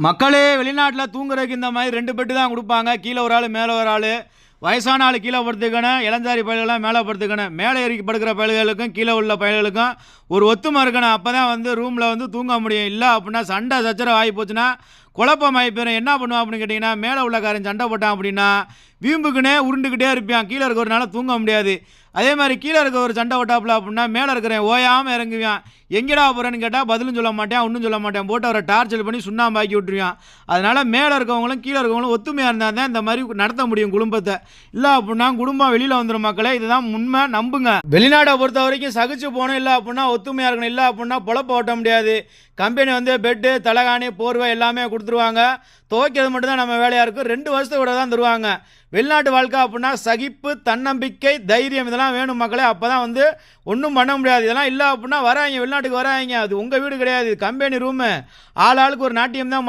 மக்களே வெளிநாட்டில் தூங்குறதுக்கு இந்த மாதிரி 2 பெட்டு தான் கொடுப்பாங்க. கீழே ஒரு ஆள் மேலே ஒரு ஆள். வயசான ஆள் கீழே படுத்துக்கணும், இளஞ்சாரி பயல்கள்லாம் மேலே படுத்துக்கணும். மேலே ஏறி படுக்கிற பயல்களுக்கும் கீழே உள்ள பயல்களுக்கும் ஒரு ஒத்துமை இருக்கணும். அப்போ தான் வந்து ரூமில் வந்து தூங்க முடியும். இல்லை அப்படின்னா சண்டை சச்சரவு ஆகி போச்சுன்னா குழப்பம் ஆகி போயிடும். என்ன பண்ணுவான் அப்படின்னு கேட்டிங்கன்னா, மேலே உள்ளக்காரன் சண்டை போட்டான் அப்படின்னா வீம்புக்குன்னே உருண்டுக்கிட்டே இருப்பான். கீழே இருக்கிறனால தூங்க முடியாது. அதே மாதிரி கீழே இருக்க ஒரு சண்டை ஓட்டாப்புல அப்படின்னா மேலே இருக்கிறேன் ஓயாமல் இறங்குவான். எங்கடா போகிறேன்னு கேட்டால் பதிலும் சொல்ல மாட்டேன், ஒன்றும் சொல்ல மாட்டேன். போட்டு அவரை டார்ச்சர் பண்ணி சுண்ணாம்பாக்கி விட்டுருவான். அதனால் மேலே இருக்கவங்களும் கீழே இருக்கவங்களும் ஒத்துமையாக இருந்தால் தான் இந்த மாதிரி நடத்த முடியும் குடும்பத்தை. இல்லை அப்படின்னா குடும்பம் வெளியில் வந்துடும் மக்களே. இதுதான் உண்மை, நம்புங்க. வெளிநாட்டை பொறுத்த வரைக்கும் சகிச்சு போகணும். இல்லை அப்படின்னா ஒத்துமையாக இருக்கணும். இல்லை அப்படின்னா பொழப்ப ஓட்ட முடியாது. கம்பெனி வந்து பெட்டு, தலகாணி, போர்வை எல்லாமே கொடுத்துருவாங்க. துவைக்கிறது மட்டும்தான் நம்ம வேலையாக இருக்கும். 2 வருஷத்தை விட தான் தருவாங்க. வெளிநாட்டு வாழ்க்கை அப்படின்னா சகிப்பு, தன்னம்பிக்கை, தைரியம் இதெல்லாம் வேணும் மக்களே. அப்போ தான் வந்து ஒன்றும் பண்ண முடியாது. இதெல்லாம் இல்லை அப்படின்னா வராங்க, வெளிநாட்டுக்கு வராங்க. அது உங்கள் வீடு கிடையாது, கம்பெனி ரூமு. ஆளுக்கு ஒரு நாட்டியம் தான்